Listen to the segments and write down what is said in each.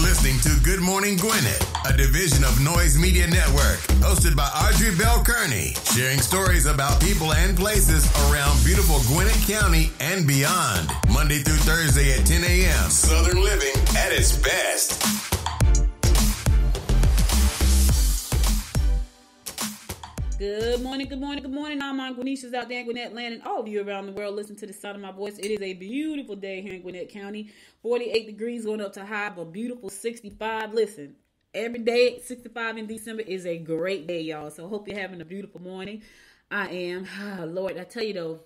listening to Good Morning Gwinnett, a division of Noise Media Network, hosted by Audrey Bell Kearney, sharing stories about people and places around beautiful Gwinnett County and beyond. Monday through Thursday at 10 a.m. Southern living at its best. Good morning, good morning, good morning. All my Gwinnetians out there in Gwinnett land and all of you around the world listen to the sound of my voice. It is a beautiful day here in Gwinnett County. 48 degrees going up to high of a beautiful 65. Listen, every day 65 in December is a great day, y'all. So hope you're having a beautiful morning. I am. Lord, I tell you though,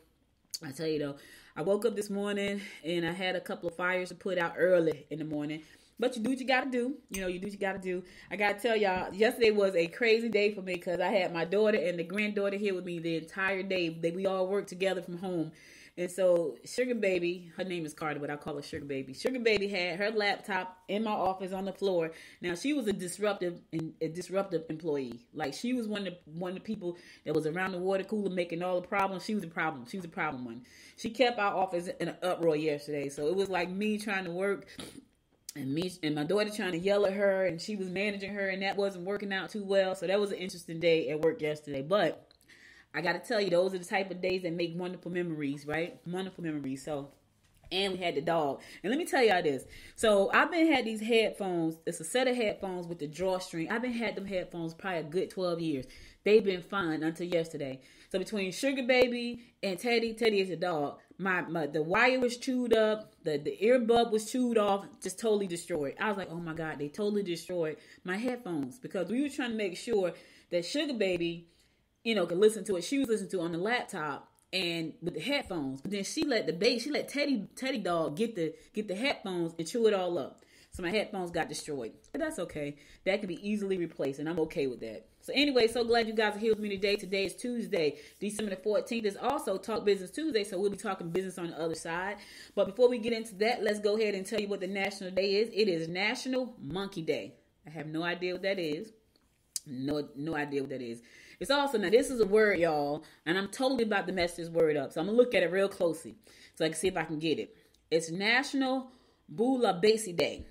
I woke up this morning and I had a couple of fires to put out early in the morning. But you do what you got to do. You do what you got to do. I got to tell y'all, yesterday was a crazy day for me because I had my daughter and the granddaughter here with me the entire day. We all worked together from home. And so Sugar Baby, her name is Carter, but I call her Sugar Baby. Sugar Baby had her laptop in my office on the floor. Now, she was a disruptive employee. Like, she was one of the people that was around the water cooler making all the problems. She was a problem. She was a problem one. She kept our office in an uproar yesterday. So it was like me trying to work and my daughter trying to yell at her, and she was managing her, and that wasn't working out too well. So that was an interesting day at work yesterday. But I got to tell you, those are the type of days that make wonderful memories, right? Wonderful memories. So, and we had the dog. And let me tell y'all this. So I've been had these headphones. It's a set of headphones with the drawstring. I've been had them headphones probably a good 12 years. They've been fine until yesterday. So between Sugar Baby and Teddy is a dog. The wire was chewed up, the earbud was chewed off, just totally destroyed. I was like, oh my God, they totally destroyed my headphones because we were trying to make sure that Sugar Baby, could listen to what she was listening to on the laptop and with the headphones. But then she let Teddy dog get the headphones and chew it all up. So my headphones got destroyed. But that's okay. That can be easily replaced, and I'm okay with that. So anyway, so glad you guys are here with me today. Today is Tuesday, December the 14th. It's also Talk Business Tuesday, so we'll be talking business on the other side. But before we get into that, let's go ahead and tell you what the national day is. It is National Monkey Day. I have no idea what that is. No idea what that is. It's also, now this is a word, y'all, and I'm totally about to mess this word up. So I'm going to look at it real closely so I can see if I can get it. It's National Boulabasi Day.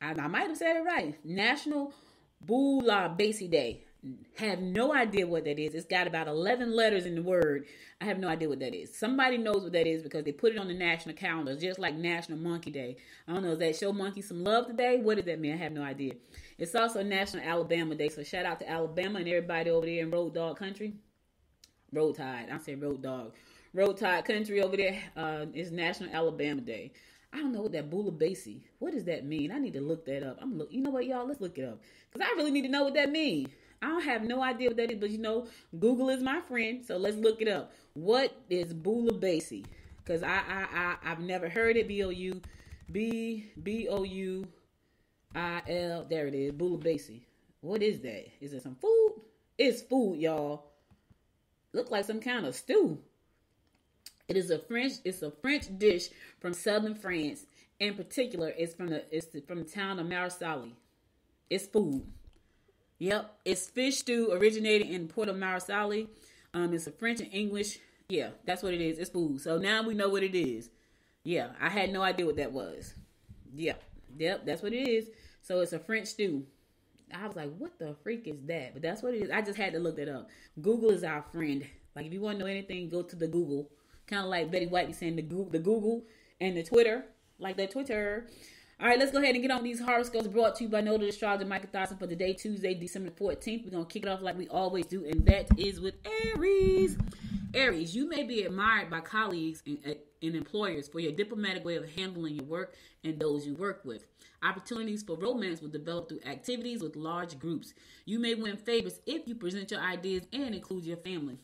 I might have said it right. National Boulabasi Day. Have no idea what that is. It's got about 11 letters in the word. I have no idea what that is. Somebody knows what that is because they put it on the national calendar, just like National Monkey Day. I don't know, is that show monkeys some love today? What does that mean? I have no idea. It's also National Alabama Day, so shout out to Alabama and everybody over there in Road Dog Country. Road Tide. I said Road Dog. Road Tide Country over there is National Alabama Day. I don't know what that Boulabasi. What does that mean? I need to look that up. You know what, y'all? Let's look it up because I really need to know what that means. I don't have no idea what that is, but Google is my friend, so let's look it up. What is Boulabasi? Because I've never heard it. Bouil. There it is. Boulabasi. What is that? Is it some food? It's food, y'all. Look like some kind of stew. It's a French dish from southern France. In particular, it's from the town of Marseille. It's food. Yep, it's fish stew originated in Port of Marseille. It's a French and English. Yeah, that's what it is. It's food. So now we know what it is. Yeah, I had no idea what that was. Yep, that's what it is. So it's a French stew. I was like, what the freak is that? But that's what it is. I just had to look that up. Google is our friend. Like, if you want to know anything, go to the Google. Kind of like Betty White be saying the Google and the Twitter. Like that Twitter. All right, let's go ahead and get on these horoscopes brought to you by Noted Astrologer Michael Thorson for the day Tuesday, December 14th. We're going to kick it off like we always do, and that is with Aries. Aries, you may be admired by colleagues and employers for your diplomatic way of handling your work and those you work with. Opportunities for romance will develop through activities with large groups. You may win favors if you present your ideas and include your family.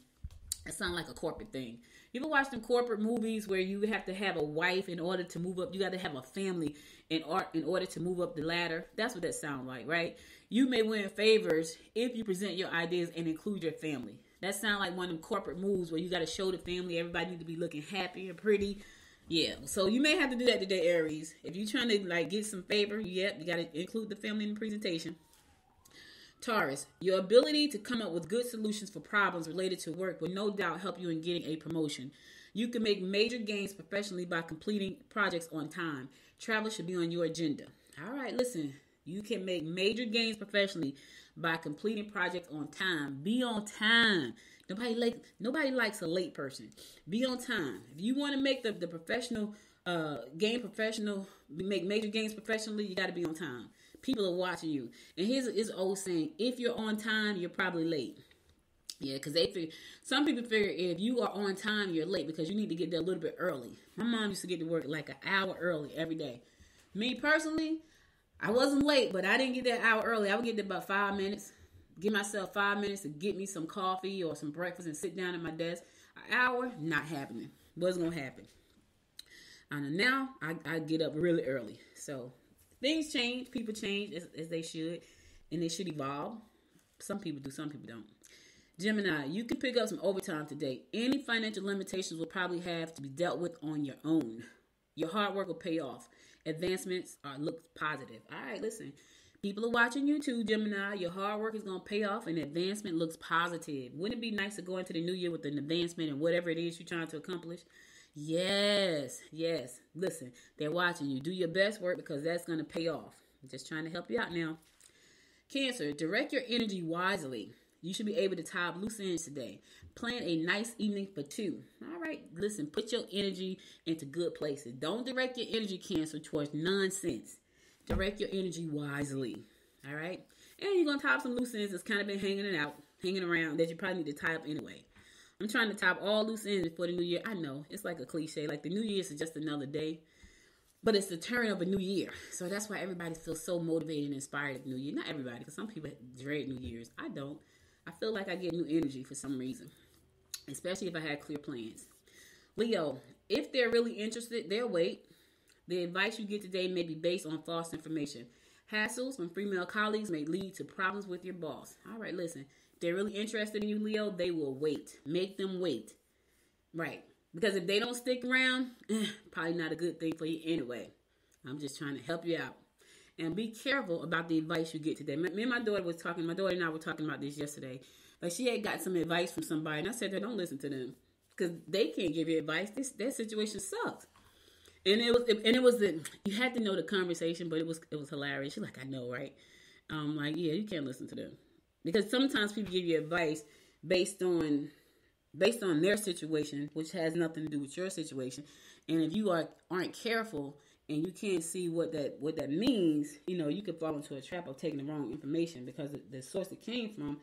That sounds like a corporate thing. You ever watch them corporate movies where you have to have a wife in order to move up? You got to have a family in order to move up the ladder. That's what that sounds like, right? You may win favors if you present your ideas and include your family. That sounds like one of them corporate moves where you got to show the family everybody need to be looking happy and pretty. Yeah, so you may have to do that today, Aries. If you're trying to get some favor, you got to include the family in the presentation. Taurus, your ability to come up with good solutions for problems related to work will no doubt help you in getting a promotion. You can make major gains professionally by completing projects on time. Travel should be on your agenda. All right, listen. You can make major gains professionally by completing projects on time. Be on time. Nobody likes a late person. Be on time. If you want to make the professional make major gains professionally, you got to be on time. People are watching you. And here's an old saying: if you're on time, you're probably late. Yeah, because some people figure if you are on time, you're late because you need to get there a little bit early. My mom used to get to work like an hour early every day. Me personally, I wasn't late, but I didn't get there an hour early. I would get there about 5 minutes. Give myself 5 minutes to get me some coffee or some breakfast and sit down at my desk. An hour, not happening. Wasn't going to happen. And now, I get up really early. So, things change. People change as they should. And they should evolve. Some people do, some people don't. Gemini, you can pick up some overtime today. Any financial limitations will probably have to be dealt with on your own. Your hard work will pay off. Advancements look positive. All right, listen. People are watching you too, Gemini. Your hard work is going to pay off and advancement looks positive. Wouldn't it be nice to go into the new year with an advancement and whatever it is you're trying to accomplish? Yes. Listen, they're watching you. Do your best work because that's going to pay off. I'm just trying to help you out now. Cancer, direct your energy wisely. You should be able to tie up loose ends today. Plan a nice evening for two. All right, listen, put your energy into good places. Don't direct your energy, Cancer, towards nonsense. Direct your energy wisely. All right? And you're going to tie up some loose ends that's kind of been hanging around that you probably need to tie up anyway. I'm trying to tie up all loose ends before the new year. I know, it's like a cliche. Like the new year is just another day. But it's the turn of a new year. So that's why everybody feels so motivated and inspired at the new year. Not everybody, because some people dread New Year's. I don't. I feel like I get new energy for some reason, especially if I had clear plans. Leo, if they're really interested, they'll wait. The advice you get today may be based on false information. Hassles from female colleagues may lead to problems with your boss. All right, listen. If they're really interested in you, Leo, they will wait. Make them wait. Right. Because if they don't stick around, probably not a good thing for you anyway. I'm just trying to help you out. And be careful about the advice you get today. Me and my daughter and I were talking about this yesterday. Like she had got some advice from somebody, and I said, don't listen to them because they can't give you advice. Their situation sucks. And it was you had to know the conversation, but it was hilarious. She's like, I know, right? Like, yeah, you can't listen to them because sometimes people give you advice based on their situation, which has nothing to do with your situation. And if you aren't careful and you can't see what that means, you could fall into a trap of taking the wrong information because the source it came from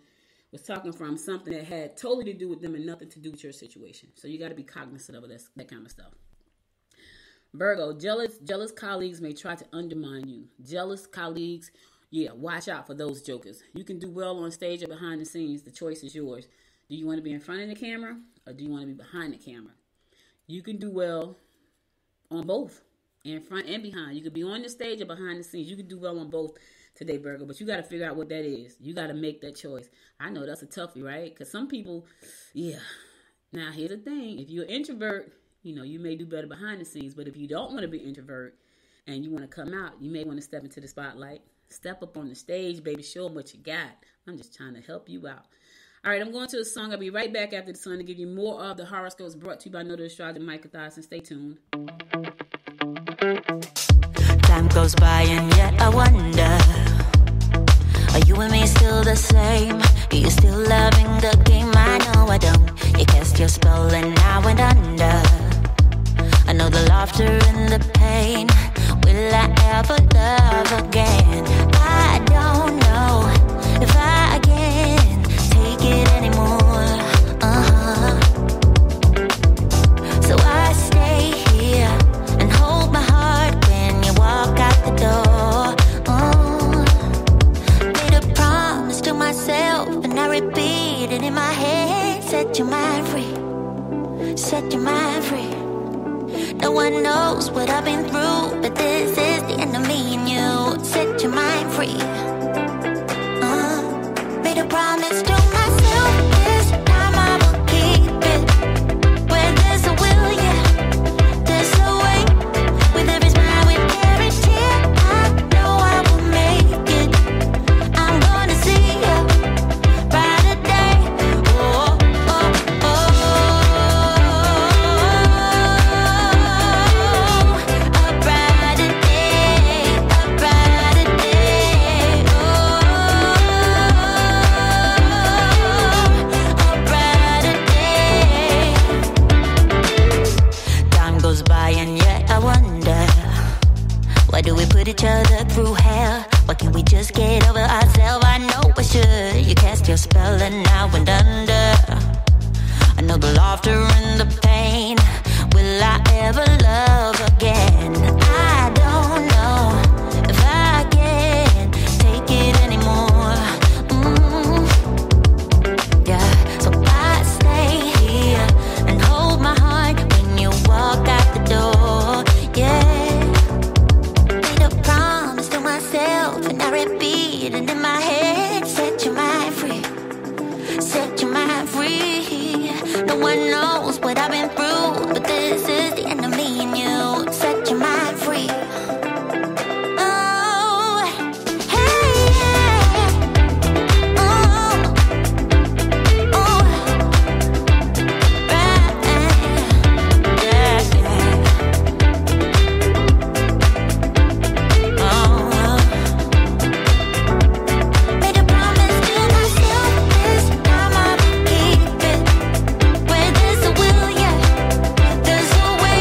was talking from something that had totally to do with them and nothing to do with your situation. So you got to be cognizant of that kind of stuff. Virgo, jealous colleagues may try to undermine you. Jealous colleagues, watch out for those jokers. You can do well on stage or behind the scenes. The choice is yours. Do you want to be in front of the camera or do you want to be behind the camera? You can do well on both. In front and behind. You could be on the stage or behind the scenes. You could do well on both today, Virgo. But you got to figure out what that is. You got to make that choice. I know that's a toughie, right? Because some people, Now, here's the thing. If you're an introvert, you may do better behind the scenes. But if you don't want to be an introvert and you want to come out, you may want to step into the spotlight. Step up on the stage, baby. Show them what you got. I'm just trying to help you out. All right, I'm going to a song. I'll be right back after the song to give you more of the horoscopes brought to you by Know the Astrologer, Michael Thiessen. Stay tuned. Time goes by and yet I wonder, are you and me still the same? Are you still loving the game? I know I don't. You cast your spell and I went under. I know the laughter and the pain. Will I ever love again? I don't know if I can take it anymore. So I stay here and hold my heart when you walk out the door. Made a promise to myself and I repeat it in my head. Set your mind free. Set your mind free. No one knows what I've been through, but this is the end of me and you. Set Why do we put each other through hell? Why can't we just get over ourselves? I know I should. You cast your spell and I went under. I know the laughter and the pain. Will I ever love again? I don't know if I can take it anymore. Yeah, so I stay here and hold my heart when you walk out the door. Yeah, made a promise to myself and I repeat it in my head. Set your mind free. Set your mind free. No one knows what I've been through, but this is the end of me and you. Set your mind free. Oh, hey, yeah. Oh, oh, right, yeah, yeah. Oh, made a promise to myself this time I'll keep it. Where there's a will, yeah, there's a way.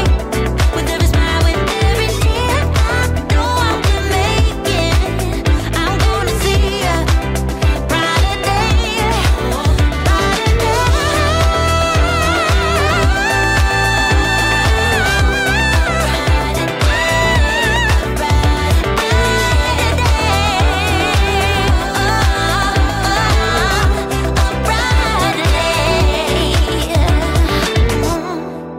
With every smile, with every tear, I know I will make it. I'm gonna see a brighter day, brighter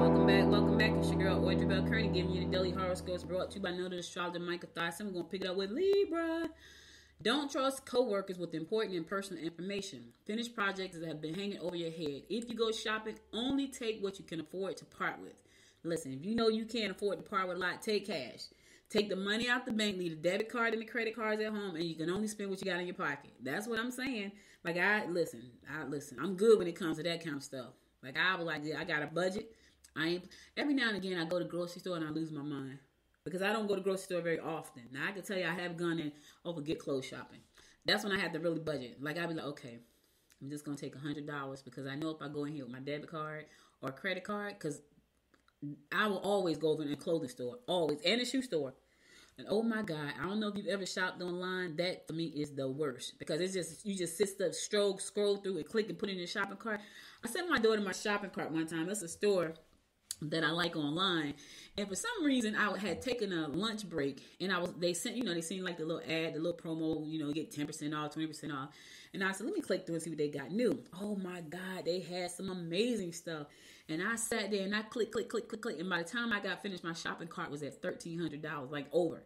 Welcome back. It's your girl Audrey Bell Kearney giving you the daily horoscopes brought to you by noted astrologer Michael Thyssen. We're gonna pick it up with Libra. Don't trust co-workers with important and personal information. Finish projects that have been hanging over your head. If you go shopping, only take what you can afford to part with. Listen, if you know you can't afford to part with a lot, take cash. Take the money out the bank, leave the debit card and the credit cards at home, and you can only spend what you got in your pocket. That's what I'm saying. Like, listen. I'm good when it comes to that kind of stuff. Like, I was like, yeah, I got a budget. Every now and again, I go to the grocery store and I lose my mind. Because I don't go to the grocery store very often. Now, I can tell you I have gone in get clothes shopping. That's when I have to really budget. Like, I'd be like, okay, I'm just going to take $100 because I know if I go in here with my debit card or credit card, because I will always go over in a clothing store, always, and a shoe store. And oh my God, I don't know if you've ever shopped online. That for me is the worst because it's just you just sit stuff, scroll through and click and put it in your shopping cart. I sent my daughter my shopping cart one time. It's a store that I like online, and for some reason I had taken a lunch break, and they sent like the little ad, the little promo, get 10% off, 20% off, and I said, let me click through and see what they got new. Oh my God, they had some amazing stuff, and I sat there and I click, and by the time I got finished, my shopping cart was at $1,300, like over,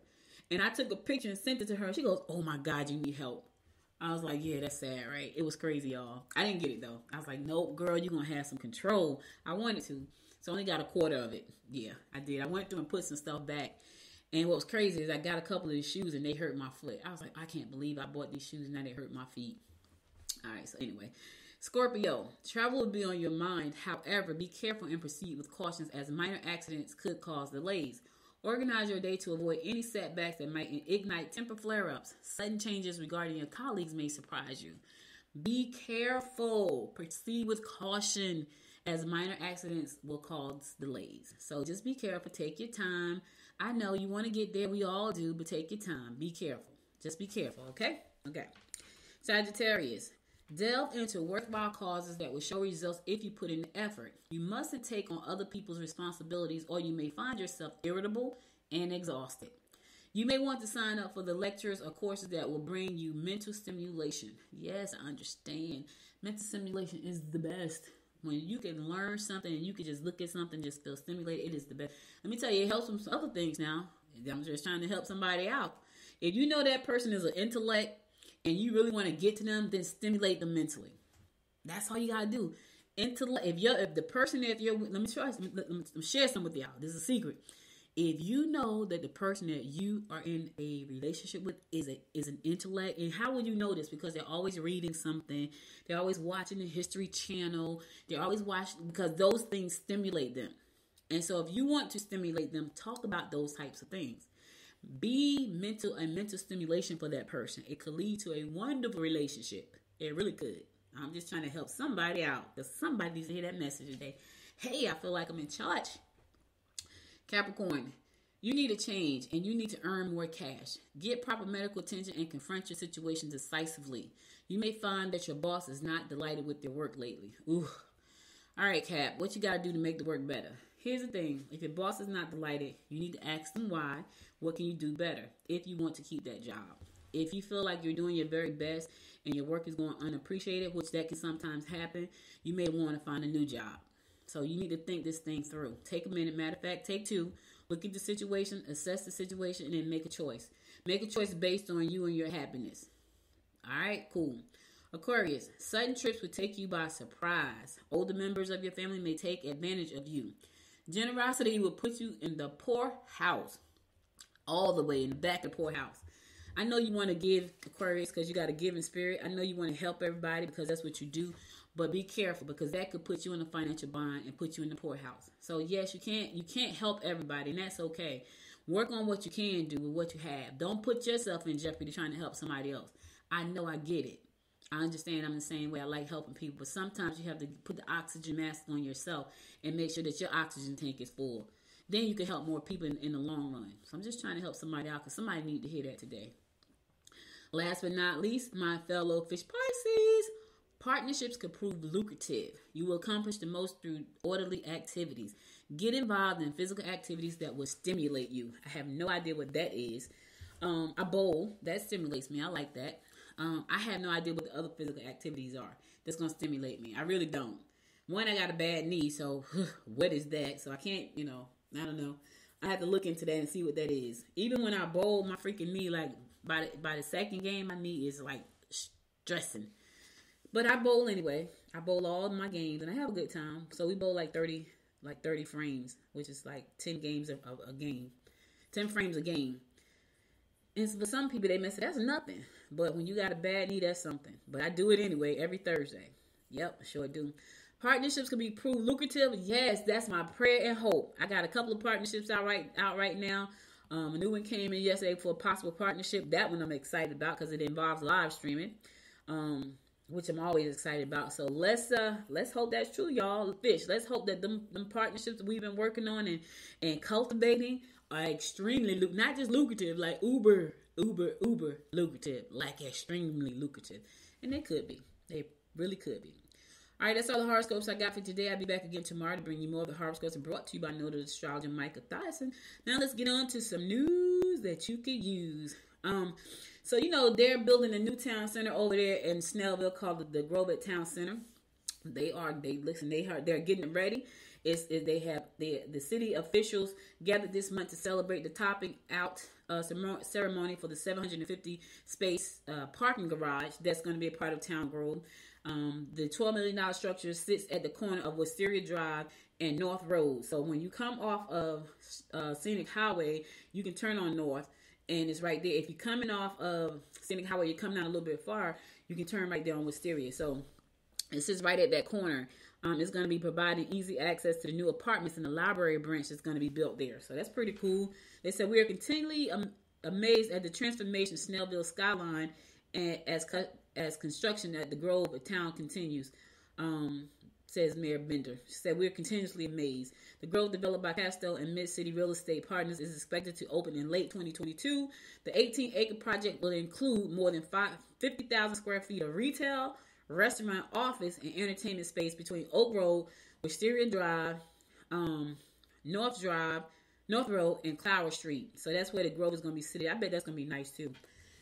and I took a picture and sent it to her. She goes, oh my God, you need help. I was like, yeah, that's sad, right? It was crazy, y'all. I didn't get it though. I was like, nope, girl, you're gonna have some control. I wanted to. So I only got a quarter of it. Yeah, I did. I went through and put some stuff back. And what was crazy is I got a couple of these shoes and they hurt my foot. I was like, I can't believe I bought these shoes and now they hurt my feet. All right, so anyway. Scorpio, travel will be on your mind. However, be careful and proceed with cautions as minor accidents could cause delays. Organize your day to avoid any setbacks that might ignite temper flare-ups. Sudden changes regarding your colleagues may surprise you. Be careful. Proceed with caution, as minor accidents will cause delays. So just be careful. Take your time. I know you want to get there. We all do, but take your time. Be careful. Just be careful, okay? Okay. Sagittarius, delve into worthwhile causes that will show results if you put in the effort. You mustn't take on other people's responsibilities or you may find yourself irritable and exhausted. You may want to sign up for the lectures or courses that will bring you mental stimulation. Yes, I understand. Mental stimulation is the best. When you can learn something and you can just look at something, just feel stimulated, it is the best. Let me tell you, it helps with some other things now. I'm just trying to help somebody out. If you know that person is an intellect and you really want to get to them, then stimulate them mentally. That's all you got to do. Intellect. Let me share some with y'all. This is a secret. If you know that the person that you are in a relationship with is an intellect, and how will you know this? Because they're always reading something, they're always watching the History Channel, they're always watching, because those things stimulate them. And so if you want to stimulate them, talk about those types of things. Be mental stimulation for that person. It could lead to a wonderful relationship. It really could. I'm just trying to help somebody out, because somebody needs to hear that message today. Hey, I feel like I'm in charge. Capricorn, You need a change and you need to earn more cash. Get proper medical attention and confront your situation decisively. You may find that your boss is not delighted with your work lately. Ooh. All right, Cap, what you got to do to make the work better? Here's the thing. If your boss is not delighted, you need to ask them why. What can you do better if you want to keep that job? If you feel like you're doing your very best and your work is going unappreciated, which that can sometimes happen, you may want to find a new job. So you need to think this thing through. Take a minute. Matter of fact, take 2. Look at the situation, assess the situation, and then make a choice. Make a choice based on you and your happiness. All right, cool. Aquarius, sudden trips would take you by surprise. Older members of your family may take advantage of you. Generosity will put you in the poor house. All the way in the back of the poor house. I know you want to give, Aquarius, because you got a giving spirit. I know you want to help everybody because that's what you do. But be careful because that could put you in a financial bind and put you in the poorhouse. So yes, you can't help everybody, and that's okay. Work on what you can do with what you have. Don't put yourself in jeopardy trying to help somebody else. I know, I get it. I understand. I'm the same way. I like helping people, but sometimes you have to put the oxygen mask on yourself and make sure that your oxygen tank is full. Then you can help more people in the long run. So I'm just trying to help somebody out because somebody need to hear that today. Last but not least, my fellow fish Pisces. Partnerships could prove lucrative. You will accomplish the most through orderly activities. Get involved in physical activities that will stimulate you. I have no idea what that is. I bowl. That stimulates me. I like that. I have no idea what the other physical activities are that's going to stimulate me. I really don't. One, I got a bad knee, so what is that? So I can't, I don't know. I have to look into that and see what that is. Even when I bowl, my freaking knee, like by the second game, my knee is like stressing. But I bowl anyway. I bowl all my games and I have a good time. So we bowl like 30 frames, which is like 10 games of a game. 10 frames a game. And for some people, they may say that's nothing. But when you got a bad knee, that's something. But I do it anyway every Thursday. Yep, I sure do. Partnerships can be proved lucrative. Yes, that's my prayer and hope. I got a couple of partnerships out right now. A new one came in yesterday for a possible partnership. That one I'm excited about because it involves live streaming, which I'm always excited about. So let's hope that's true, y'all. Fish. Let's hope that them partnerships we've been working on and cultivating are extremely not just lucrative, like uber lucrative, like extremely lucrative, and they could be. They really could be. All right, that's all the horoscopes I got for today. I'll be back again tomorrow to bring you more of the horoscopes brought to you by noted astrologer Micah Thyssen. Now let's get on to some news that you could use. So they're building a new town center over there in Snellville called the Brookwood Town Center. They're getting it ready. The city officials gathered this month to celebrate the topping out ceremony for the 750 space parking garage that's going to be a part of Town Grove. The $12 million structure sits at the corner of Wisteria Drive and North Road. So when you come off of Scenic Highway, you can turn on North, and it's right there. If you're coming off of Scenic Highway, you come down a little bit far, you can turn right there on Wisteria. So it sits right at that corner. It's going to be providing easy access to the new apartments and the library branch that's going to be built there. So that's pretty cool. They said we are continually amazed at the transformation of Snellville skyline and as construction at the Grove of Town continues, says Mayor Bender. She said, we're continuously amazed. The Grove, developed by Casto and Mid-City Real Estate Partners, is expected to open in late 2022. The 18-acre project will include more than 50,000 square feet of retail, restaurant, office, and entertainment space between Oak Road, Wisteria Drive, North Road, and Clower Street. So that's where the Grove is going to be sitting. I bet that's going to be nice too.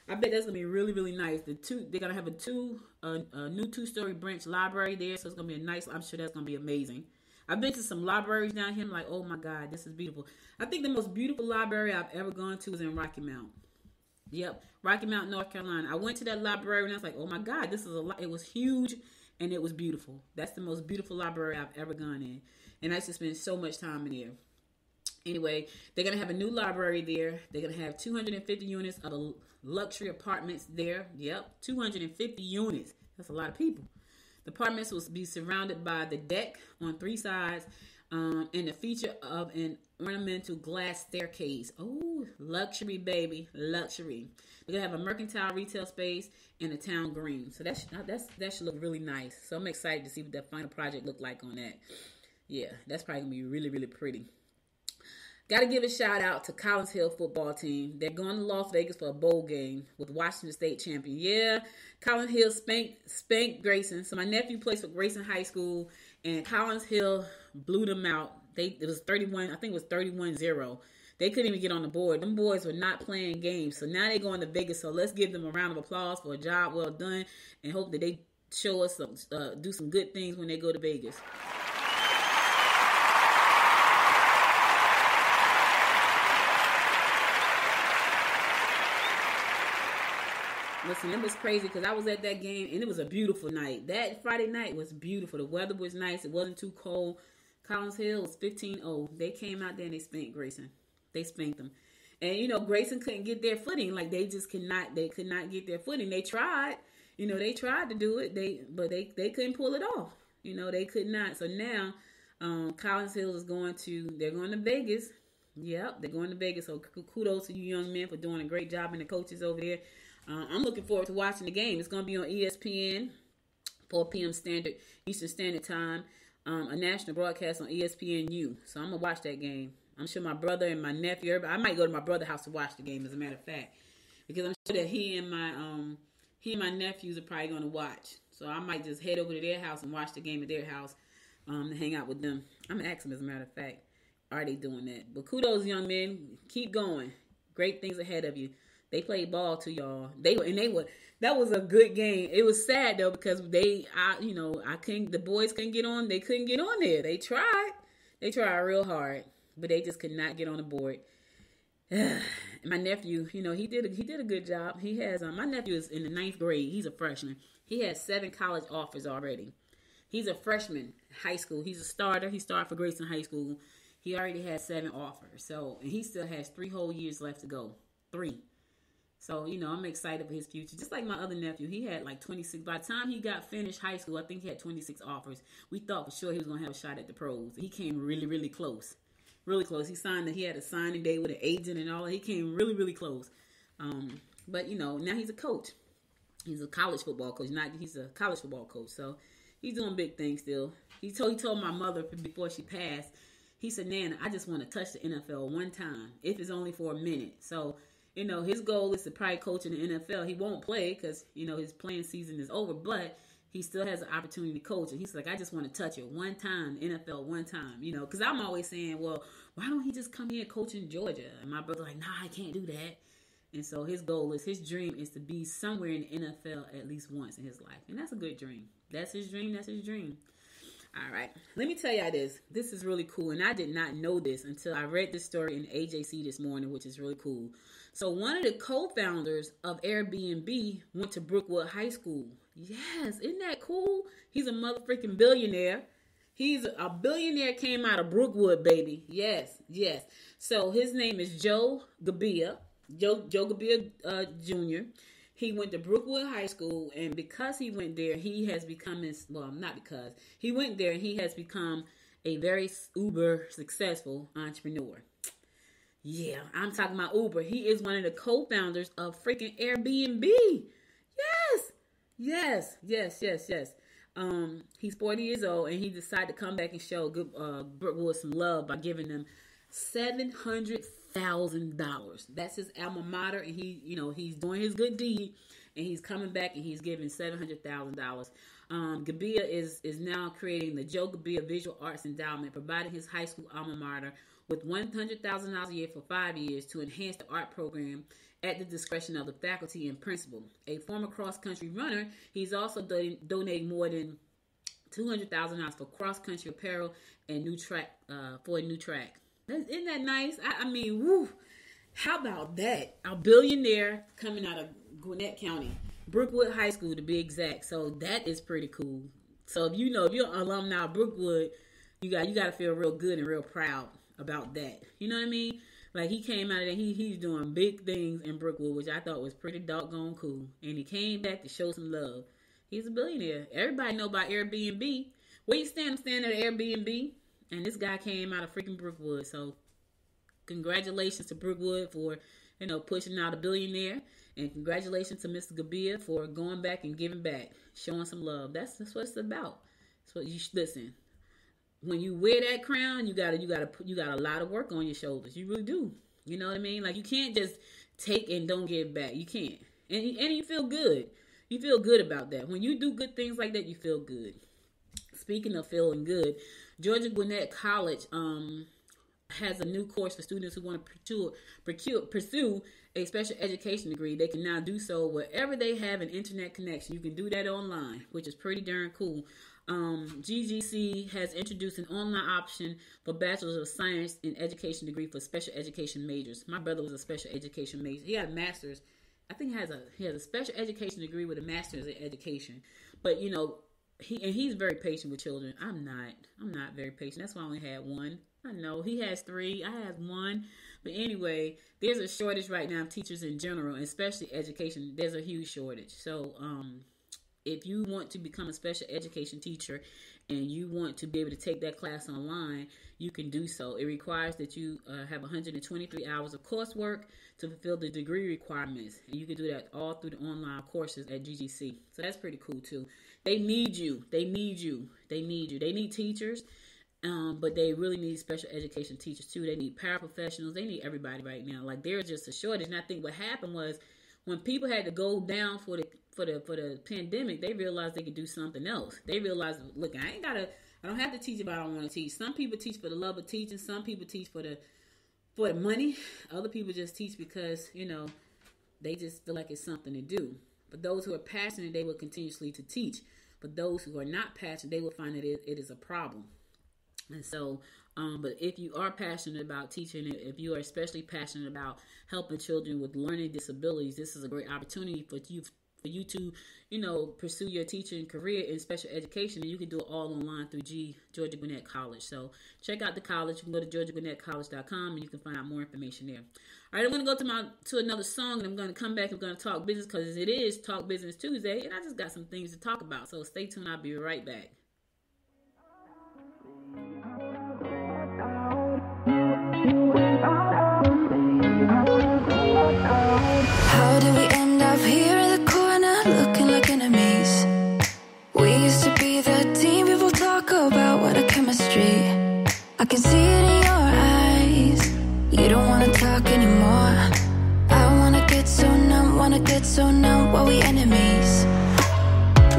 I bet that's gonna be really, really nice. They're gonna have a new two-story branch library there, so it's gonna be a nice. I'm sure that's gonna be amazing. I've been to some libraries down here. I'm like, oh my God, this is beautiful. I think the most beautiful library I've ever gone to is in Rocky Mount. Yep, Rocky Mount, North Carolina. I went to that library and I was like, oh my God, this is a lot. It was huge and it was beautiful. That's the most beautiful library I've ever gone in, and I used to spend so much time in there. Anyway, they're going to have a new library there. They're going to have 250 units of luxury apartments there. Yep, 250 units. That's a lot of people. The apartments will be surrounded by the deck on 3 sides and the feature of an ornamental glass staircase. Oh, luxury, baby. Luxury. They're going to have a mercantile retail space and a town green. So that should look really nice. So I'm excited to see what that final project look like on that. Yeah, that's probably going to be really, really pretty. Got to give a shout out to Collins Hill football team. They're going to Las Vegas for a bowl game with Washington State champion. Yeah, Collins Hill spanked Grayson. So my nephew plays for Grayson High School, and Collins Hill blew them out. It was 31. I think it was 31-0. They couldn't even get on the board. Them boys were not playing games. So now they're going to Vegas. So let's give them a round of applause for a job well done, and hope that they show us do some good things when they go to Vegas. Listen, it was crazy because I was at that game, and it was a beautiful night. That Friday night was beautiful. The weather was nice. It wasn't too cold. Collins Hill was 15-0. They came out there and they spanked Grayson. They spanked them. And, Grayson couldn't get their footing. Like, they could not get their footing. They tried. They tried to do it. But they couldn't pull it off. They could not. So now, Collins Hill they're going to Vegas. Yep, they're going to Vegas. So kudos to you young men for doing a great job, and the coaches over there. I'm looking forward to watching the game. It's going to be on ESPN, 4 p.m. Eastern Standard Time, a national broadcast on ESPNU. So I'm going to watch that game. I'm sure my brother and my nephew, I might go to my brother's house to watch the game, as a matter of fact, because I'm sure that he and my nephews are probably going to watch. So I might just head over to their house and watch the game at their house, to hang out with them. I'm going to ask them, as a matter of fact, are they doing that? But kudos, young men. Keep going. Great things ahead of you. They played ball too, y'all. That was a good game. It was sad though because the boys couldn't get on. They couldn't get on there. They tried real hard, but they just could not get on the board. My nephew, he did a good job. He has my nephew is in the 9th grade. He's a freshman. He has 7 college offers already. He's a freshman, high school. He's a starter. He started for Grayson High School. He already has 7 offers. So, and he still has 3 whole years left to go. 3. So, I'm excited for his future. Just like my other nephew, he had like 26. By the time he got finished high school, I think he had 26 offers. We thought for sure he was going to have a shot at the pros. He came really, really close. Really close. He had a signing day with an agent and all that. He came really, really close. But, now he's a coach. He's a college football coach. He's a college football coach. So, he's doing big things still. He told my mother before she passed, he said, Nana, I just want to touch the NFL one time, if it's only for a minute. So, his goal is to probably coach in the NFL. He won't play because, his playing season is over, but he still has an opportunity to coach. And he's like, I just want to touch it one time, NFL one time, because I'm always saying, well, why don't he just come here and coach in Georgia? And my brother's like, nah, I can't do that. And so his dream is to be somewhere in the NFL at least once in his life. And that's a good dream. That's his dream. All right. Let me tell y'all this. This is really cool. And I did not know this until I read this story in AJC this morning, which is really cool. So one of the co-founders of Airbnb went to Brookwood High School. Yes. Isn't that cool? He's a motherfucking billionaire. He's a billionaire, came out of Brookwood, baby. Yes. So his name is Joe Gabbia. Joe Gabbia Jr. He went to Brookwood High School, and because he went there, he has become he went there and he has become a very uber successful entrepreneur. Yeah, I'm talking about Uber. He is one of the co-founders of freaking Airbnb. Yes. He's 40 years old, and he decided to come back and show Brookwood some love by giving them $700,000. That's his alma mater, and he's doing his good deed, and he's coming back and he's giving $700,000. Gabbia is now creating the Joe Gabbia Visual Arts Endowment, providing his high school alma mater with $100,000 a year for 5 years to enhance the art program at the discretion of the faculty and principal. A former cross-country runner, he's also donating more than $200,000 for cross-country apparel and for a new track. Isn't that nice? I mean, woo. How about that? A billionaire coming out of Gwinnett County, Brookwood High School to be exact. So that is pretty cool. So if you're an alumni of Brookwood, you got to feel real good and real proud about that. You know what I mean? Like, he came out of there, he's doing big things in Brookwood, which I thought was pretty doggone cool. And he came back to show some love. He's a billionaire. Everybody know about Airbnb. Where you stand? I'm standing at Airbnb. And this guy came out of freaking Brookwood. So, congratulations to Brookwood for, pushing out a billionaire. And congratulations to Mr. Gabbia for going back and giving back. Showing some love. That's what it's about. That's what you should listen. when you wear that crown, you got a lot of work on your shoulders. You really do. You know what I mean? Like, you can't just take and don't give back. You can't. And you feel good. You feel good about that. When you do good things like that, you feel good. Speaking of feeling good, Georgia Gwinnett College has a new course for students who want to pursue a special education degree. They can now do so wherever they have an internet connection. You can do that online, which is pretty darn cool. GGC has introduced an online option for Bachelor's of Science in Education degree for special education majors. My brother was a special education major. He had a master's. I think he has a special education degree with a master's in education. But you know, he's very patient with children. I'm not very patient. That's why I only had one. I know he has 3. I have 1. But anyway, there's a shortage right now of teachers in general, and especially education. There's a huge shortage. So if you want to become a special education teacher and you want to be able to take that class online, you can do so. It requires that you have 123 hours of coursework to fulfill the degree requirements. And you can do that all through the online courses at GGC. So that's pretty cool too. They need you. They need teachers. But they really need special education teachers too. They need paraprofessionals. They need everybody right now. Like, there's just a shortage. And I think what happened was when people had to go down for the pandemic, they realized they could do something else. They realized, look, I don't have to teach if I don't want to teach. Some people teach for the love of teaching. Some people teach for the money. Other people just teach because, you know, they just feel like it's something to do. But those who are passionate, they will continuously to teach. But those who are not passionate, they will find that it is a problem. And so, but if you are passionate about teaching, if you are especially passionate about helping children with learning disabilities, this is a great opportunity for you to, you know, pursue your teaching career in special education, and you can do it all online through Georgia Gwinnett College. So check out the college. You can go to georgiagwinnettcollege.com and you can find out more information there. All right, I'm going to go to another song, and I'm going to come back and I'm going to talk business because it is Talk Business Tuesday, and I just got some things to talk about. So stay tuned. I'll be right back. How did we end up here in the corner looking like enemies? We used to be the team people talk about, what a chemistry. I can see it in your eyes. You don't wanna talk anymore. I wanna get so numb while we enemies.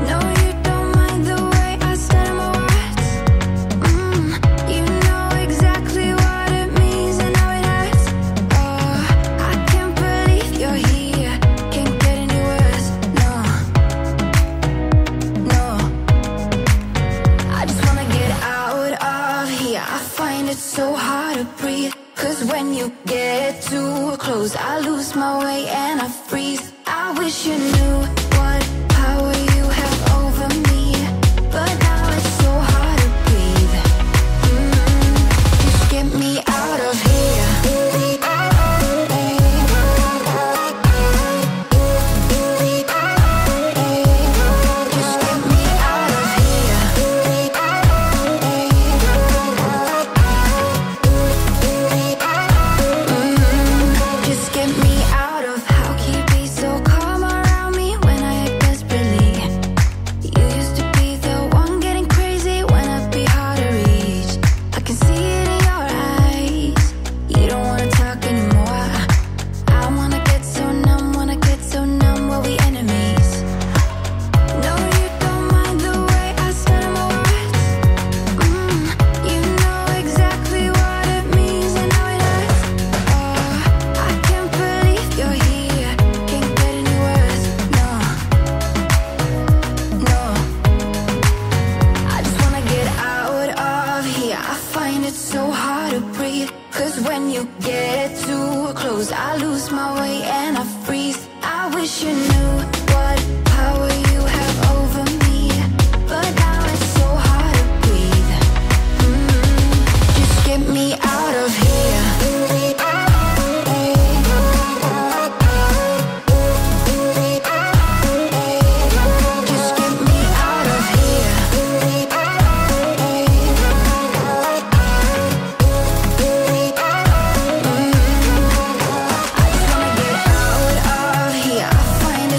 No, you don't mind the way I stutter my words. You know exactly what it means and how it hurts. Oh, I can't believe you're here. Can't get any worse. No. I just wanna get out of here. I find it so hard to breathe. 'Cause when you get too close, I lose my way and I freeze. I wish you knew what power you have over me, but now it's so hard to breathe. Just get me out of here. Just get me out of here. Just get me out of. How can you be so calm around me when I act desperately? You used to be the one getting crazy when I'd be hard to reach. I can see it in your eyes. You don't wanna talk anymore. I wanna get so numb while we enemies. No, you don't mind the way I stutter my words. You know exactly what it means and how it hurts. Oh, I can't believe you're here. Can't get any worse. No. I just wanna get out of here. I find it so hard to breathe. 'Cause when you get too close, I lose my way and I freeze. I wish you knew what power you have over me, but now it's so hard to breathe. Just get me out of here. Just get me out of here. I just wanna get out of here. I find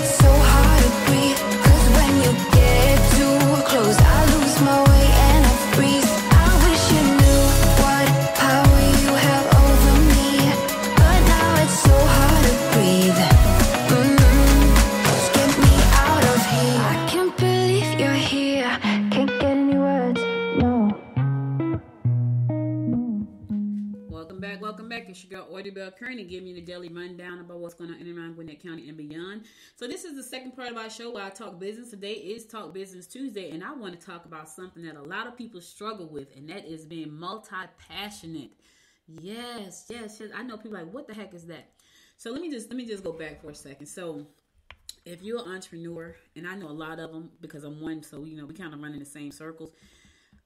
girl, Audrey Bell Kearney, giving you the daily rundown about what's going on in and around Gwinnett County and beyond. So this is the second part of our show where I talk business. Today is Talk Business Tuesday, and I want to talk about something that a lot of people struggle with, and that is being multi-passionate. Yes. I know people are like, what the heck is that? So let me just go back for a second. So if you're an entrepreneur, and I know a lot of them because I'm one, so we kind of run in the same circles.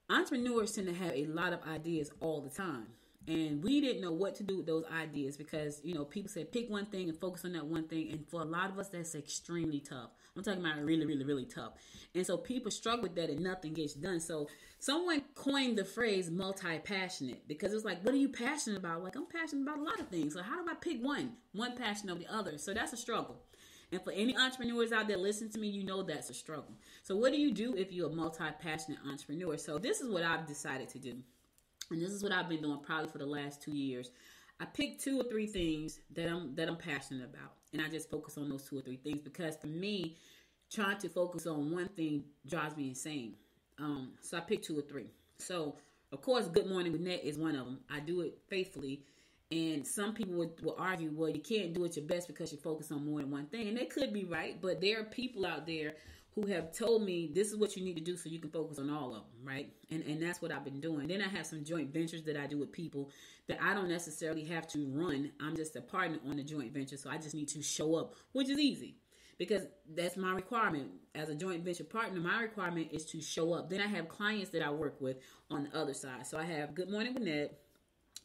Entrepreneurs tend to have a lot of ideas all the time. And we didn't know what to do with those ideas because, people said pick one thing and focus on that one thing. And for a lot of us, that's extremely tough. I'm talking about really, really, really tough. And so people struggle with that and nothing gets done. So someone coined the phrase multi-passionate because it's like, what are you passionate about? Like, I'm passionate about a lot of things. So how do I pick one passion over the other? So that's a struggle. And for any entrepreneurs out there listening to me, you know that's a struggle. So what do you do if you're a multi-passionate entrepreneur? So this is what I've decided to do. And this is what I've been doing probably for the last 2 years. I pick 2 or 3 things that I'm passionate about. And I just focus on those 2 or 3 things because for me, trying to focus on one thing drives me insane. So I pick 2 or 3. So, of course, Good Morning Gwinnett is one of them. I do it faithfully. And some people will argue, well, you can't do it your best because you focus on more than one thing. And they could be right. But there are people out there who have told me this is what you need to do so you can focus on all of them, right? And that's what I've been doing. Then I have some joint ventures that I do with people that I don't necessarily have to run. I'm just a partner on the joint venture, so I just need to show up, which is easy because that's my requirement. As a joint venture partner, my requirement is to show up. Then I have clients that I work with on the other side. So I have Good Morning Gwinnett.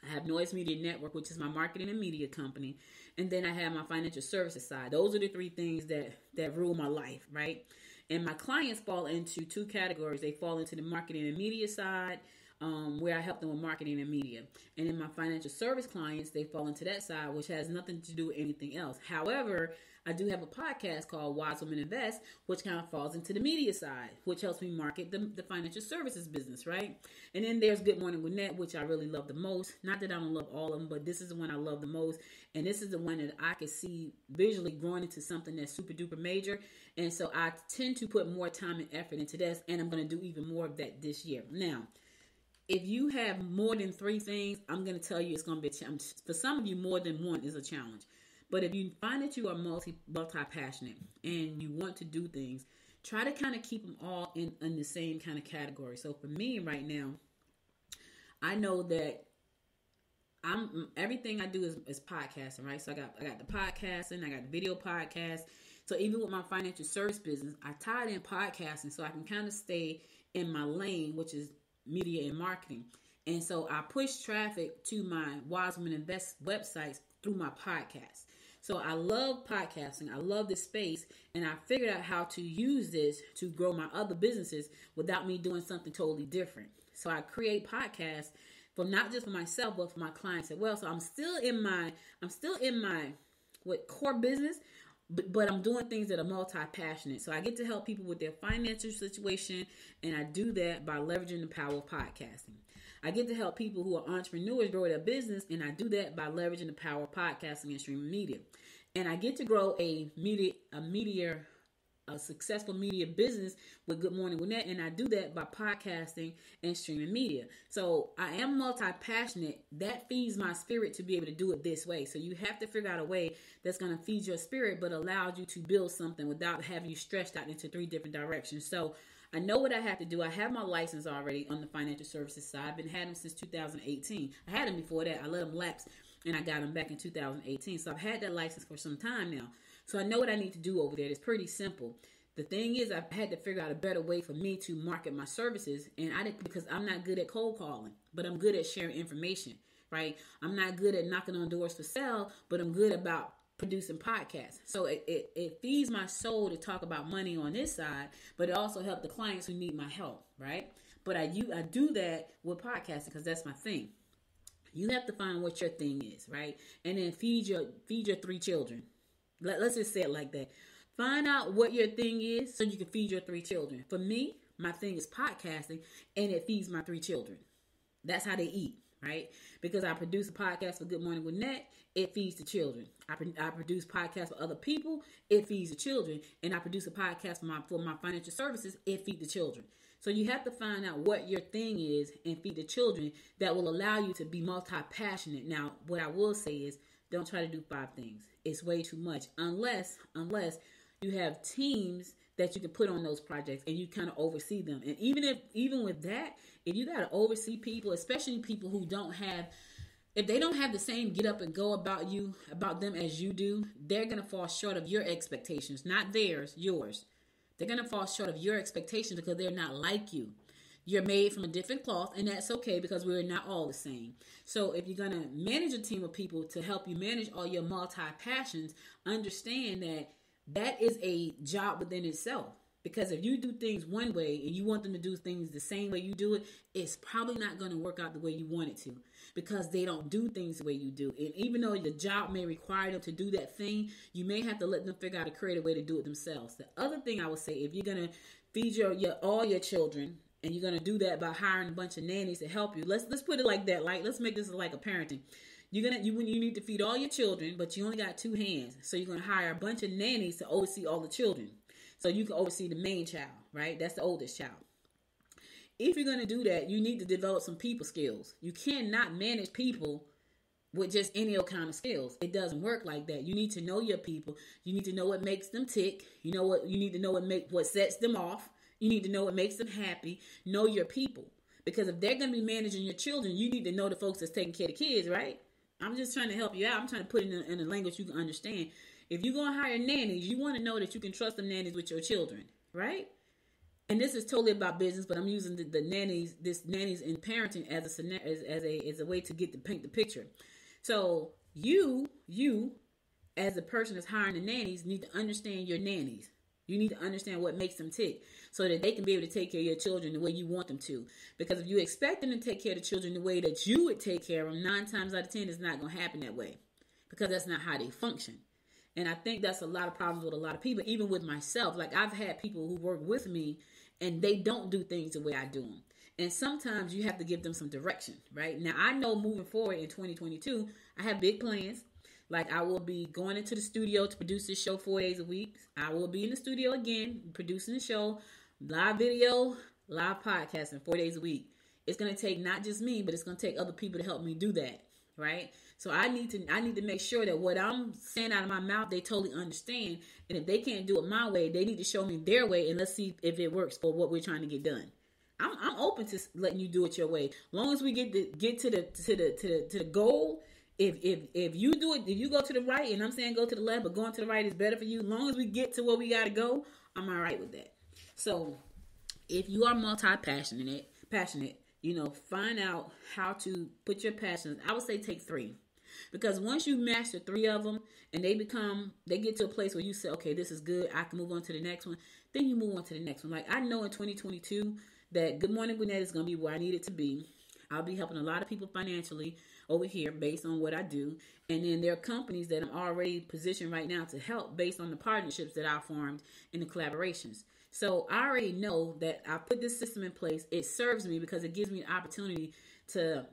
I have Noise Media Network, which is my marketing and media company. And then I have my financial services side. Those are the 3 things that rule my life, right? And my clients fall into 2 categories. They fall into the marketing and media side, where I help them with marketing and media. And then my financial service clients, they fall into that side, which has nothing to do with anything else. However, I do have a podcast called Wise Women Invest, which kind of falls into the media side, which helps me market the financial services business, right? And then there's Good Morning Gwinnett, which I really love the most. Not that I don't love all of them, but this is the one I love the most. And this is the one that I can see visually growing into something that's super duper major. And so I tend to put more time and effort into this, and I'm going to do even more of that this year. Now, if you have more than 3 things, I'm going to tell you it's going to be a challenge. For some of you, more than one is a challenge. But if you find that you are multi-passionate and you want to do things, try to kind of keep them all in the same kind of category. So for me right now, I know that everything I do is podcasting, right? So I got the podcasting, I got the video podcast. So even with my financial service business, I tied in podcasting so I can kind of stay in my lane, which is media and marketing. And so I push traffic to my Wise Women Invest websites through my podcast. So I love podcasting. I love this space. And I figured out how to use this to grow my other businesses without me doing something totally different. So I create podcasts for not just for myself, but for my clients as well. So I'm still in my core business, but I'm doing things that are multi-passionate. So I get to help people with their financial situation, and I do that by leveraging the power of podcasting. I get to help people who are entrepreneurs grow their business, and I do that by leveraging the power of podcasting and streaming media. And I get to grow a successful media business with Good Morning Gwinnett, and I do that by podcasting and streaming media. So I am multi-passionate. That feeds my spirit to be able to do it this way. So you have to figure out a way that's going to feed your spirit but allows you to build something without having you stretched out into 3 different directions. So I know what I have to do. I have my license already on the financial services side. I've been had them since 2018. I had them before that. I let them lapse, and I got them back in 2018. So I've had that license for some time now. So I know what I need to do over there. It's pretty simple. The thing is, I've had to figure out a better way for me to market my services, and because I'm not good at cold calling, but I'm good at sharing information, right? I'm not good at knocking on doors for sale, but I'm good about producing podcasts. So it feeds my soul to talk about money on this side, but it also helps the clients who need my help, right? But I do that with podcasting because that's my thing. You have to find what your thing is, right? And then feed your 3 children. Let's just say it like that. Find out what your thing is so you can feed your 3 children. For me, my thing is podcasting, and it feeds my 3 children. That's how they eat, right? Because I produce a podcast for Good Morning Gwinnett, it feeds the children. I produce podcasts for other people, it feeds the children. And I produce a podcast for my financial services, it feeds the children. So you have to find out what your thing is and feed the children that will allow you to be multi-passionate. Now, what I will say is don't try to do 5 things. It's way too much unless you have teams that you can put on those projects and you kind of oversee them. And even with that, if you got to oversee people, especially people who don't have, if they don't have the same get up and go about them as you do, they're going to fall short of your expectations, not theirs, yours. They're going to fall short of your expectations because they're not like you. You're made from a different cloth, and that's okay because we're not all the same. So if you're going to manage a team of people to help you manage all your multi-passions, understand that that is a job within itself. Because if you do things one way and you want them to do things the same way you do it, it's probably not going to work out the way you want it to, because they don't do things the way you do. And even though the job may require them to do that thing, you may have to let them figure out a creative way to do it themselves. The other thing I would say, if you're going to feed all your children, and you're going to do that by hiring a bunch of nannies to help you, let's put it like that. Like, let's make this like a parenting. You need to feed all your children, but you only got 2 hands. So you're going to hire a bunch of nannies to oversee all the children. So you can oversee the main child, right? That's the oldest child. If you're going to do that, you need to develop some people skills. You cannot manage people with just any old kind of skills. It doesn't work like that. You need to know your people. You need to know what makes them tick. You need to know what sets them off. You need to know what makes them happy. Know your people. Because if they're going to be managing your children, you need to know the folks that's taking care of the kids, right? I'm just trying to help you out. I'm trying to put it in a language you can understand. If you're going to hire nannies, you want to know that you can trust them nannies with your children, right? And this is totally about business, but I'm using the nannies in parenting as a way to paint the picture. So you as the person that's hiring the nannies need to understand your nannies. You need to understand what makes them tick so that they can be able to take care of your children the way you want them to. Because if you expect them to take care of the children the way that you would take care of them, 9 times out of 10, it's not going to happen that way, because that's not how they function. And I think that's a lot of problems with a lot of people, even with myself. Like, I've had people who work with me and they don't do things the way I do them. And sometimes you have to give them some direction, right? Now, I know moving forward in 2022, I have big plans. Like, I will be going into the studio to produce this show 4 days a week. I will be in the studio again, producing the show, live video, live podcasting 4 days a week. It's going to take not just me, but it's going to take other people to help me do that, right? So I need to make sure that what I'm saying out of my mouth, they totally understand. And if they can't do it my way, they need to show me their way, and let's see if it works for what we're trying to get done. I'm open to letting you do it your way, long as we get to the goal. If you do it, if you go to the right, and I'm saying go to the left, but going to the right is better for you. As long as we get to where we got to go, I'm all right with that. So if you are passionate, find out how to put your passions. I would say take 3. Because once you master 3 of them and they get to a place where you say, okay, this is good, I can move on to the next one, then you move on to the next one. Like, I know in 2022 that Good Morning Gwinnett is going to be where I need it to be. I'll be helping a lot of people financially over here based on what I do. And then there are companies that I'm already positioned right now to help based on the partnerships that I formed and the collaborations. So I already know that I put this system in place. It serves me because it gives me an opportunity to,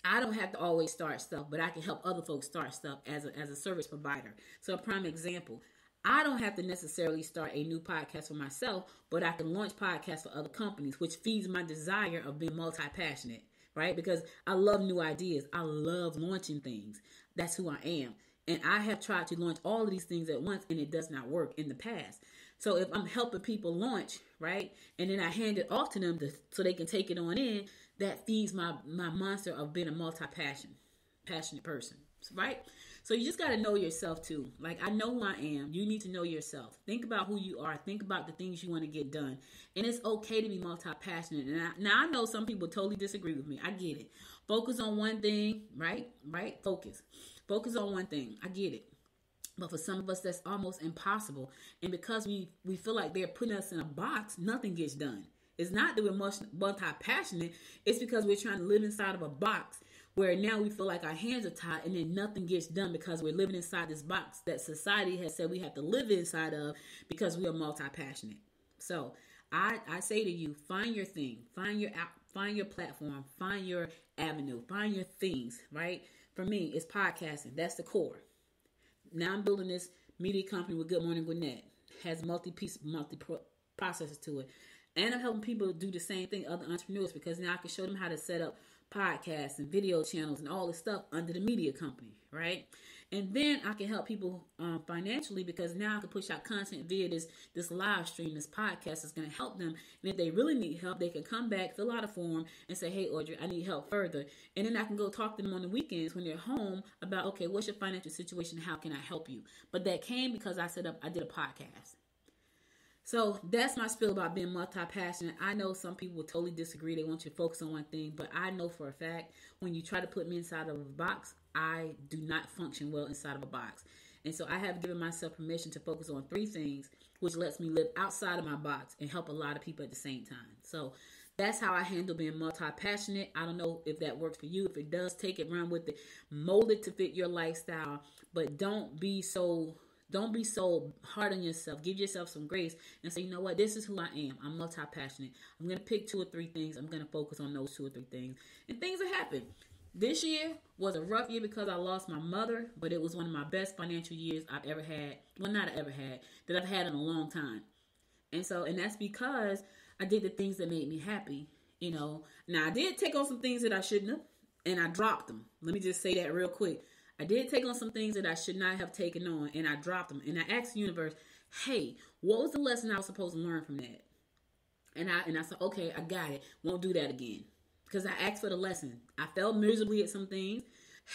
I don't have to always start stuff, but I can help other folks start stuff as a service provider. So a prime example, I don't have to necessarily start a new podcast for myself, but I can launch podcasts for other companies, which feeds my desire of being multi-passionate. Right? Because I love new ideas. I love launching things. That's who I am. And I have tried to launch all of these things at once, and it does not work in the past. So if I'm helping people launch, right, and then I hand it off to them so they can take it on in, that feeds my monster of being a passionate person, right? So you just got to know yourself too. Like, I know who I am. You need to know yourself. Think about who you are. Think about the things you want to get done. And it's okay to be multi-passionate. And now I know some people totally disagree with me. I get it. Focus on one thing, right? Focus on one thing. I get it. But for some of us, that's almost impossible. And because we feel like they're putting us in a box, nothing gets done. It's not that we're multi-passionate. It's because we're trying to live inside of a box where now we feel like our hands are tied and then nothing gets done because we're living inside this box that society has said we have to live inside of because we are multi-passionate. So I say to you, find your thing, find your platform, find your avenue, find your things, right? For me, it's podcasting. That's the core. Now I'm building this media company with Good Morning Gwinnett. Has multi-processes to it. And I'm helping people do the same thing, other entrepreneurs, because now I can show them how to set up podcasts and video channels and all this stuff under the media company, right? And then I can help people financially, because now I can push out content via this live stream, this podcast is going to help them. And if they really need help, they can come back, fill out a form, and say, hey, Audrey, I need help further. And then I can go talk to them on the weekends when they're home about, okay, what's your financial situation? How can I help you? But that came because I did a podcast. So that's my spiel about being multi-passionate. I know some people will totally disagree. They want you to focus on one thing. But I know for a fact, when you try to put me inside of a box, I do not function well inside of a box. And so I have given myself permission to focus on 3 things, which lets me live outside of my box and help a lot of people at the same time. So that's how I handle being multi-passionate. I don't know if that works for you. If it does, take it, run with it, mold it to fit your lifestyle. But don't be so hard on yourself. Give yourself some grace and say, you know what? This is who I am. I'm multi-passionate. I'm going to pick 2 or 3 things. I'm going to focus on those 2 or 3 things. And things have happened. This year was a rough year because I lost my mother, but it was one of my best financial years I've ever had. Well, not ever had, that I've had in a long time. And that's because I did the things that made me happy, you know. Now, I did take on some things that I shouldn't have, and I dropped them. Let me just say that real quick. I did take on some things that I should not have taken on, and I dropped them. And I asked the universe, hey, what was the lesson I was supposed to learn from that? And I said, okay, I got it. Won't do that again. Because I asked for the lesson. I failed miserably at some things.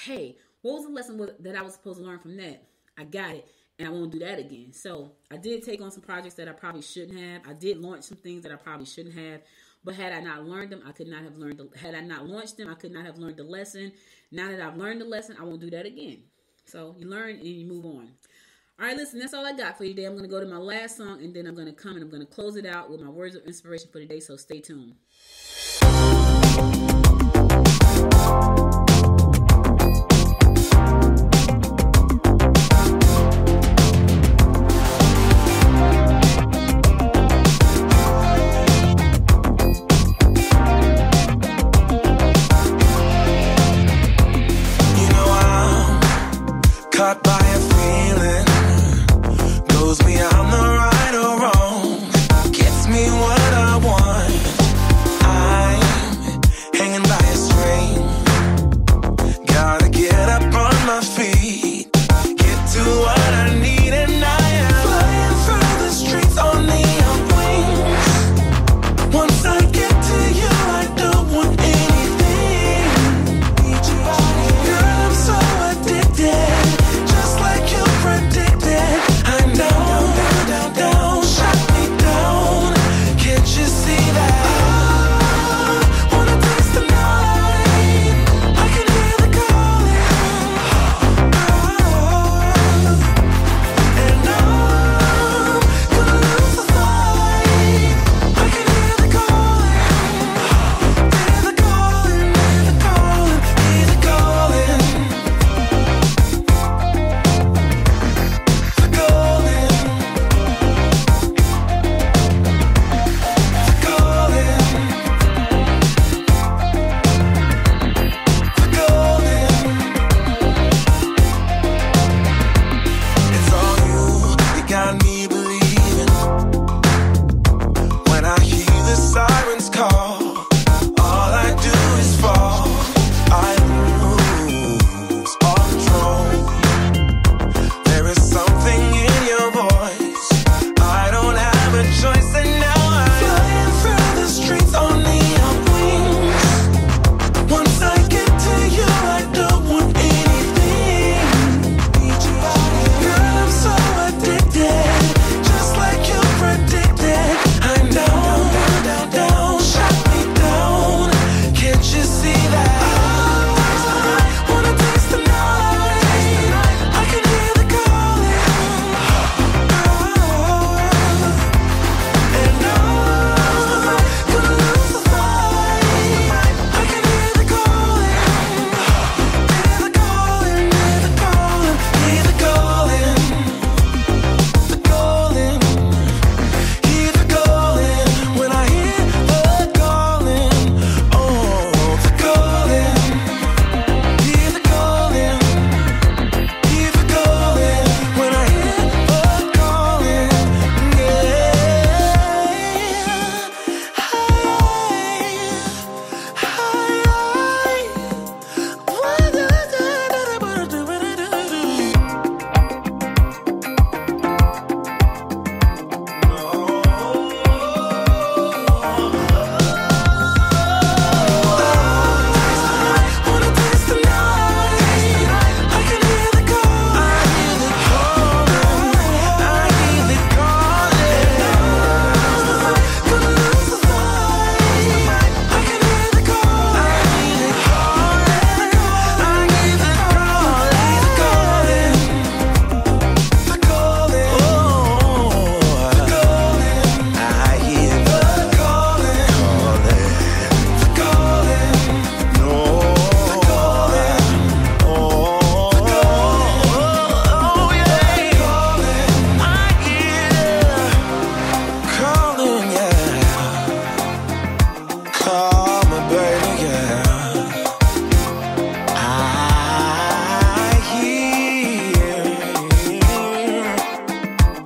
Hey, what was the lesson that I was supposed to learn from that? I got it, and I won't do that again. So I did take on some projects that I probably shouldn't have. I did launch some things that I probably shouldn't have. But had I not learned them, I could not have learned. Had I not launched them, I could not have learned the lesson. Now that I've learned the lesson, I won't do that again. So you learn and you move on. All right, listen, that's all I got for you today. I'm going to go to my last song, and then I'm going to come and I'm going to close it out with my words of inspiration for today. So stay tuned. Caught by a feeling, goes beyond the right or wrong, gets me what I want. I'm hanging by a string,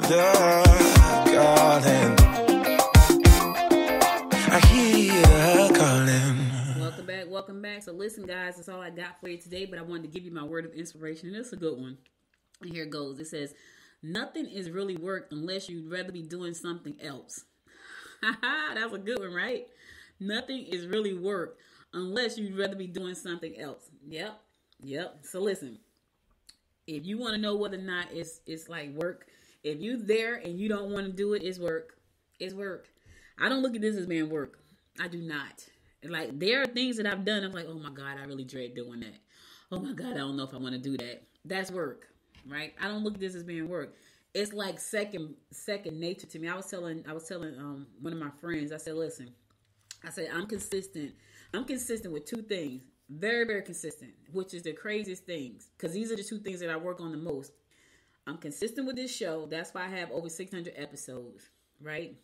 the calling. I hear her calling. Welcome back. So listen, guys, that's all I got for you today, but I wanted to give you my word of inspiration, and it's a good one. And here it goes. It says, nothing is really work unless you'd rather be doing something else. That's a good one, right? Nothing is really work unless you'd rather be doing something else. Yep. So listen, if you want to know whether or not it's like work, if you're there and you don't want to do it, it's work. It's work. I don't look at this as being work. I do not. Like, there are things that I've done. I'm like, oh my God, I really dread doing that. Oh my God, I don't know if I want to do that. That's work, right? I don't look at this as being work. It's like second nature to me. I was telling one of my friends, I said, listen, I'm consistent. I'm consistent with two things. Very, very consistent, which is the craziest things. Because these are the two things that I work on the most. I'm consistent with this show. That's why I have over 600 episodes, right?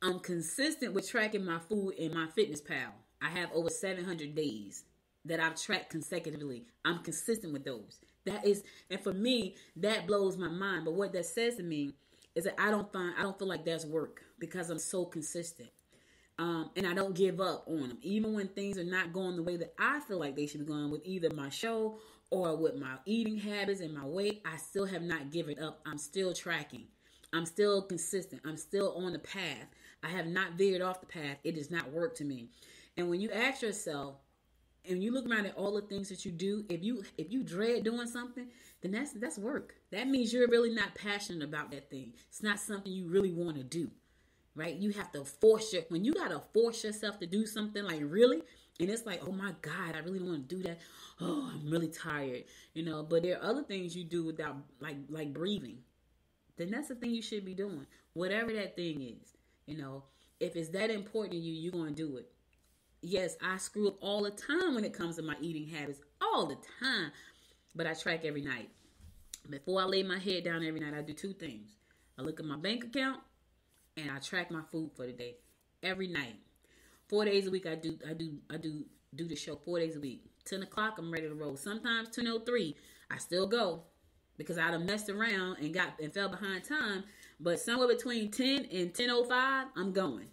I'm consistent with tracking my food in my Fitness Pal. I have over 700 days that I've tracked consecutively. I'm consistent with those. And for me, that blows my mind. But what that says to me is that I don't feel like that's work because I'm so consistent. And I don't give up on them. Even when things are not going the way that I feel like they should be going with either my show or with my eating habits and my weight, I still have not given up. I'm still tracking. I'm still consistent. I'm still on the path. I have not veered off the path. It does not work to me. And when you ask yourself, and you look around at all the things that you do, if you dread doing something, then that's work. That means you're really not passionate about that thing. It's not something you really want to do, right? You have to when you gotta force yourself to do something, like really, and it's like, oh my God, I really don't want to do that. Oh, I'm really tired, But there are other things you do without, like breathing. Then that's the thing you should be doing, whatever that thing is. If it's that important to you, you're going to do it. Yes, I screw up all the time when it comes to my eating habits, all the time. But I track every night. Before I lay my head down every night, I do two things. I look at my bank account and I track my food for the day every night. 4 days a week, I do the show 4 days a week. 10 o'clock, I'm ready to roll. Sometimes 10:03, I still go because I done messed around and fell behind time. But somewhere between 10 and 10:05, I'm going.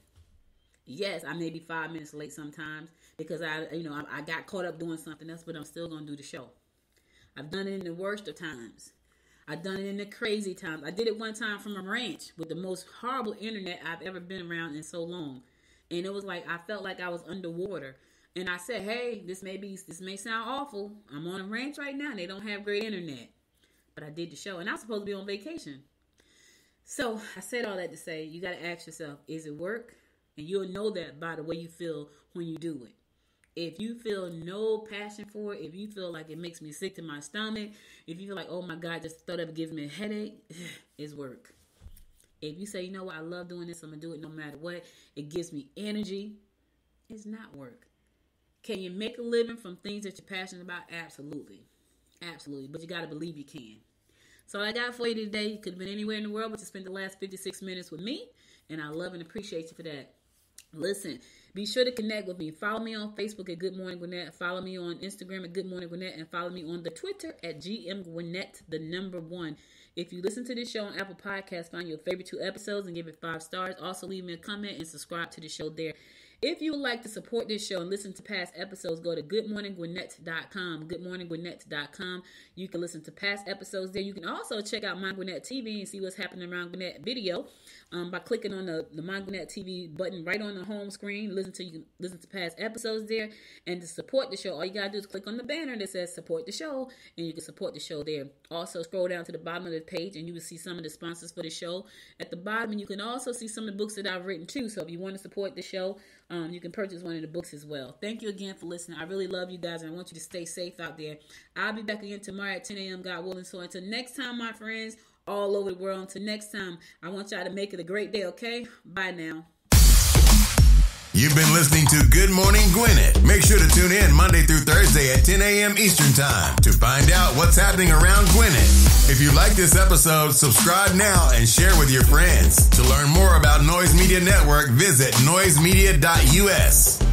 Yes, I may be 5 minutes late sometimes because I got caught up doing something else, but I'm still going to do the show. I've done it in the worst of times. I've done it in the crazy times. I did it one time from a ranch with the most horrible internet I've ever been around in so long. And it was like, I felt like I was underwater. And I said, hey, this may sound awful. I'm on a ranch right now and they don't have great internet. But I did the show and I was supposed to be on vacation. So I said all that to say, you got to ask yourself, is it work? And you'll know that by the way you feel when you do it. If you feel no passion for it, if you feel like it makes me sick to my stomach, if you feel like, oh my God, just thought of it gives me a headache, it's work. If you say, you know what, I love doing this, I'm going to do it no matter what, it gives me energy, it's not work. Can you make a living from things that you're passionate about? Absolutely. Absolutely. But you got to believe you can. So I got for you today. You could have been anywhere in the world, but you spent the last 56 minutes with me. And I love and appreciate you for that. Listen, be sure to connect with me. Follow me on Facebook at Good Morning Gwinnett. Follow me on Instagram at Good Morning Gwinnett. And follow me on the Twitter at GM Gwinnett, the number 1. If you listen to this show on Apple Podcasts, find your favorite 2 episodes and give it 5 stars. Also, leave me a comment and subscribe to the show there. If you would like to support this show and listen to past episodes, go to goodmorninggwinnett.com, goodmorninggwinnett.com. You can listen to past episodes there. You can also check out My Gwinnett TV and see what's happening around Gwinnett video by clicking on the My Gwinnett TV button right on the home screen. You can listen to past episodes there. And to support the show, all you got to do is click on the banner that says support the show, and you can support the show there. Also, scroll down to the bottom of the page, and you will see some of the sponsors for the show at the bottom. And you can also see some of the books that I've written too. So if you want to support the show, you can purchase one of the books as well. Thank you again for listening. I really love you guys, and I want you to stay safe out there. I'll be back again tomorrow at 10 a.m. God willing. So until next time, my friends, all over the world, until next time, I want y'all to make it a great day, okay? Bye now. You've been listening to Good Morning Gwinnett. Make sure to tune in Monday through Thursday at 10 a.m. Eastern Time to find out what's happening around Gwinnett. If you like this episode, subscribe now and share with your friends. To learn more about Noise Media Network, visit noisemedia.us.